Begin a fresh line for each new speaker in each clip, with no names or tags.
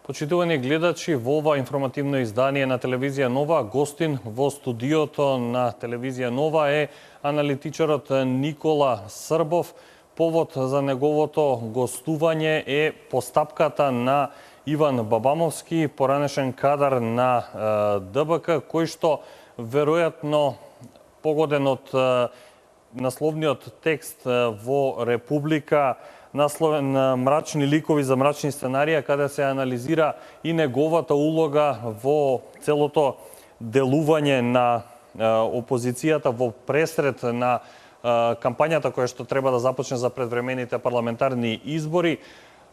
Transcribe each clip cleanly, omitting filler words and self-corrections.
Почитувани гледачи, во ова информативно издание на телевизија Нова, гостин во студиото на телевизија Нова е аналитичарот Никола Србов. Повод за неговото гостување е постапката на Иван Бабамовски, поранешен кадар на ДБК, кој што веројатно погоден од насловниот текст во Република, насловен "Мрачни ликови за мрачни сценарија", каде се анализира и неговата улога во целото делување на опозицијата во пресред на кампањата која што треба да започне за предвремените парламентарни избори.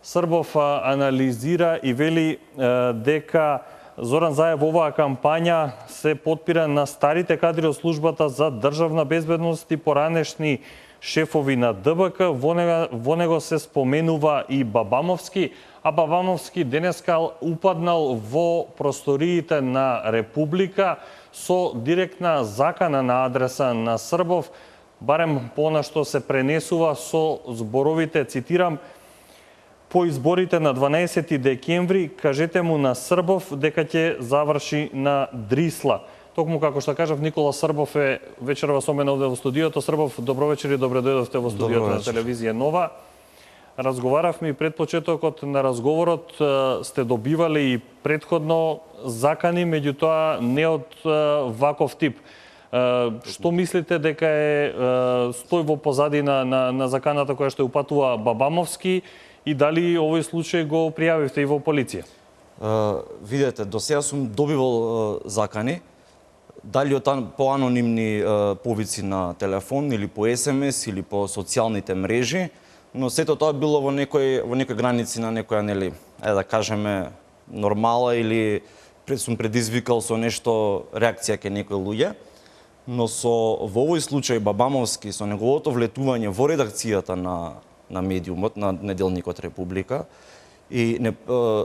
Србов анализира и вели дека Зоран Заев оваа кампања се потпира на старите кадри од службата за државна безбедност и поранешни шефови на ДБК. Во него се споменува и Бабамовски, а Бабамовски денеска упаднал во просториите на Република со директна закана на адреса на Србов, барем по она што се пренесува со зборовите, цитирам: "По изборите на 12 декември, кажете му на Србов дека ќе заврши на Дрисла." Токму како што кажав, Никола Србов е вечерва со мене овде во студиото. Србов, добро вечер и добре дојдовте во студиото на телевизија Нова. Разговаравме и пред почетокот на разговорот, сте добивали и предходно закани, меѓутоа не од ваков тип. Што мислите дека стои во позадина на заканата која што упатува Бабамовски и дали овој случај го пријавивте и во полиција?
Видете, до сега сум добивал закани, дали од по-анонимни повици на телефон или по СМС или по социјалните мрежи, но сето тоа било во некои граници на некоја, нели, да кажеме, нормала, или сум предизвикал со нешто реакција кај некои луѓе. Но во овој случај Бабамовски, со неговото влетување во редакцијата на медиумот, на неделникот Република, и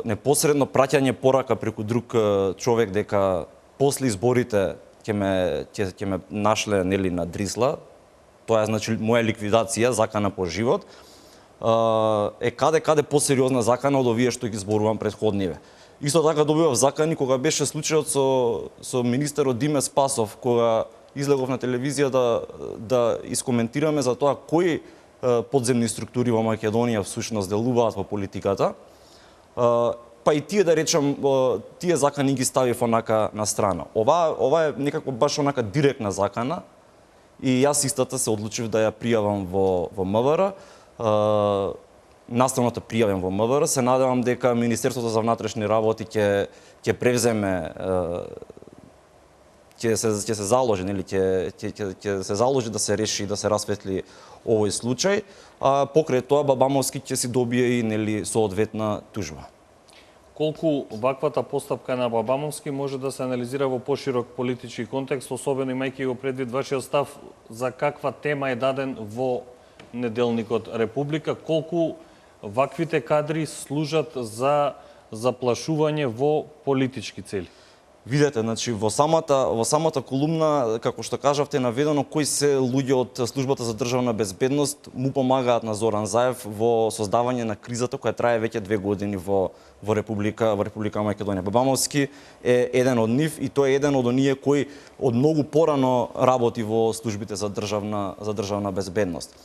непосредно праќање порака преку друг човек дека после изборите ќе ме нашле, нели, на Дрисла, тоа е, значи, моја ликвидација, закана по живот, е каде посериозна закана од овие што ги зборувам предходниве. Исто така добивав закани кога беше случајот со министерот Диме Спасов, кога излегов на телевизија да искоментираме за тоа кои подземни структури во Македонија всушност делуваат во политиката. Па и тие, да речам, тие закани ги ставив онака на страна. Ова е некако баш онака директна закана и јас истата се одлучив да ја пријавам во МВР. Наставното пријавам во МВР. Се надевам дека Министерството за внатрешни работи ќе превземе, ќе се заложи, нели, ќе се заложи да се реши, да се расветли овој случај, а покрај тоа Бабамовски ќе си добие и, нели, соодветна тужба.
Колку ваквата постапка на Бабамовски може да се анализира во поширок политички контекст, особено имајќи го предвид вашиот став за каква тема е даден во неделникот Република, колку ваквите кадри служат за заплашување во политички цели?
Видете, значи, во самата колумна, како што кажавте, наведено кои се луѓе од службата за државна безбедност му помагаат на Зоран Заев во создавање на кризата која трае веќе 2 години во Република Македонија. Бабамовски е еден од нив и тој е еден од оние кои од многу порано работи во службите за државна безбедност.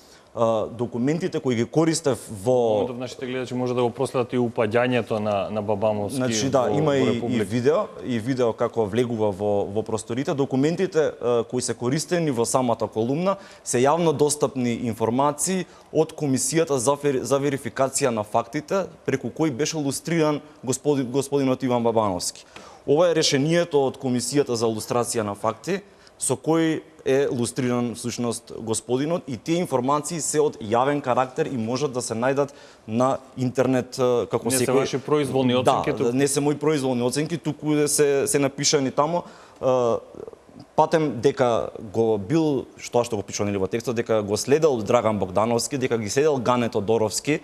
Документите кои ги користев во...
Нашите гледачи може да го проследат и упаѓањето на Бабамовски.
Значи, да, има и видео како влегува во просторите. Документите кои се користени во самата колумна се јавно достапни информации од Комисијата за верификација на фактите, преку кој беше лустриран господинот Иван Бабамовски. Ова е решението од Комисијата за лустрација на факти, со кој е лустриран всушност господинот, и тие информации се од јавен карактер и можат да се најдат на интернет како секој.
Не се ваши произволни оценки?
Да, не се мои произволни оценки, туку се напишани тамо. патем дека го бил, што го пишува нели во текстот, дека го следел Драган Богдановски, дека ги следел Гане Тодоровски,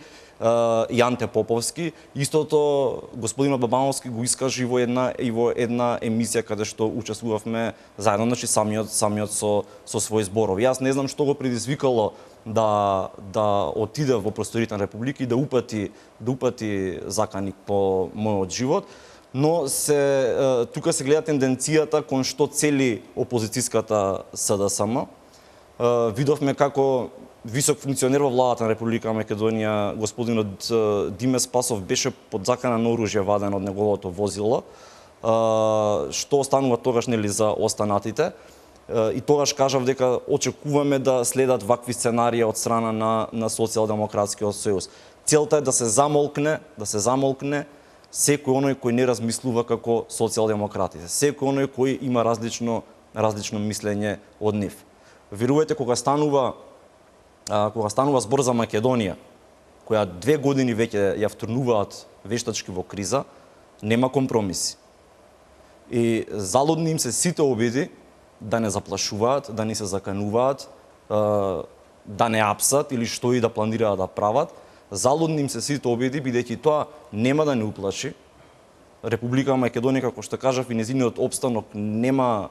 и Анте Поповски, истото господинот Бабановски го искажи во една емисија каде што учествувавме заедно, значи самиот со свој зборови. Јас не знам што го предизвикало да отиде во просторите на Република и да упати заканик по мојот живот, но тука се гледа тенденцијата кон што цели опозицијската СДСМ. Видовме како висок функционер во владата на Република Македонија, господинот Диме Спасов, беше под закана на оружје ваден од неговото возило. Што останува тогаш нели за останатите? И тогаш кажав дека очекуваме да следат вакви сценарии од страна на Социјалдемократскиот сојуз. Целта е да се замолкне секој оној кој не размислува како социјалдемократите, секој оној кој има различно мислење од нив. Верувајте, кога станува збор за Македонија, која 2 години веќе ја втурнуваат вештачки во криза, нема компромиси. И залудни им се сите обиди да не заплашуваат, да не се закануваат, да не апсат или што и да планираат да прават. Залудни им се сите обиди, бидејќи тоа нема да не уплаши. Република Македонија, како што кажав, и нејзиниот опстанок нема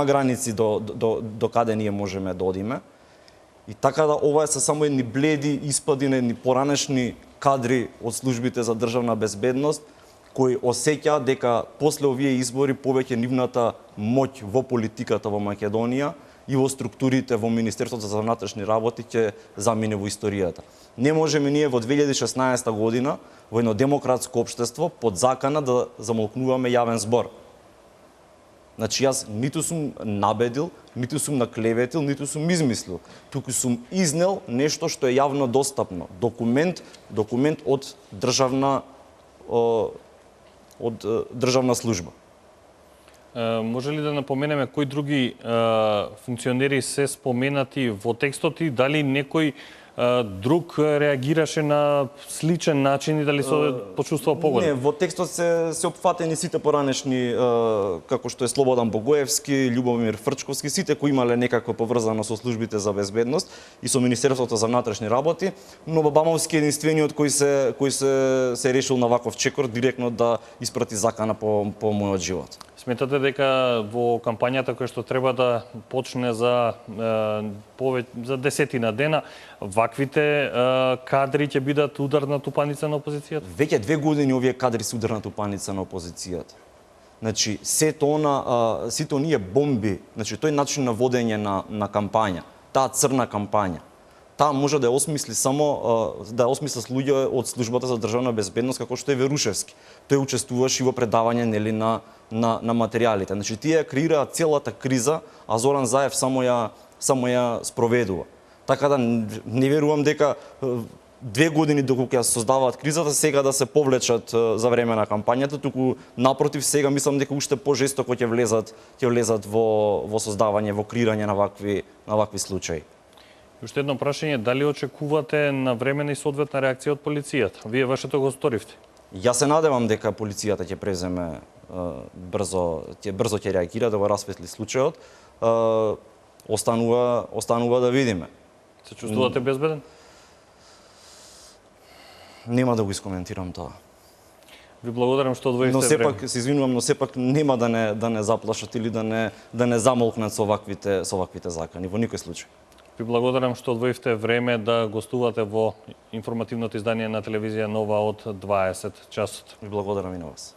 граници до каде ние можеме да одиме. И така да ова се само едни бледи испади на едни поранешни кадри од службите за државна безбедност, кои осеќаат дека после овие избори повеќе нивната моќ во политиката во Македонија и во структурите во Министерството за внатрешни работи ќе замине во историјата. Не можеме ние во 2016 година во едно демократско општество под закана да замолкнуваме јавен збор. Значи јас ниту сум набедил, ниту сум наклеветил, ниту сум измислил. Туку сум изнел нешто што е јавно достапно. Документ од државна служба.
Може ли да напоменеме кои други функционери се споменати во текстот и дали некој друг реагираше на сличен начин и дали се почувствува погода?
Не, во текстот се опфатени сите поранешни, како што е Слободан Богоевски, Љубомир Фрчковски, сите кои имале некакво поврзано со службите за безбедност и со Министерството за внатрешни работи, но Бабановски е единствениот кој се решил на ваков чекор директно да испрати закана по мојот живот.
Сметате дека во кампањата која што треба да почне за десетина дена, ваквите кадри ќе бидат ударна тупаница на опозицијата?
Веќе 2 години овие кадри се ударна тупаница на опозицијата. Значи, сите оние бомби, значи тој начин на водење на кампања, таа црна кампања, таа може да ја осмисли само луѓе од службата за државна безбедност, како што е Верушевски. Тој учествуваше и во предавање нели на материјалите. Значи, тие креираат целата криза, а Зоран Заев само ја спроведува. Така да не верувам дека 2 години доколку ја создаваат кризата, сега да се повлечат за време на кампањата, туку напротив, сега мислам дека уште пожестоко ќе влезат во создавање, во креирање на вакви случаи.
Уште едно прашање, дали очекувате навремена и соодветна реакција од полицијата? Вие вашето го сторивте.
Јас се надевам дека полицијата ќе преземе брзо ќе реагира да го расветли случајот. Останува да видиме.
Се чувствувате безбеден?
Нема да го искоментирам тоа.
Ви благодарам што одвоивте време.
Но сепак се извинувам, но сепак нема да не заплашат или да не замолкнат со ваквите закани во никој случај.
Ви благодарам што одвоивте време да гостувате во информативното издание на телевизија Нова од 20 часот.
Ви благодарам и на вас.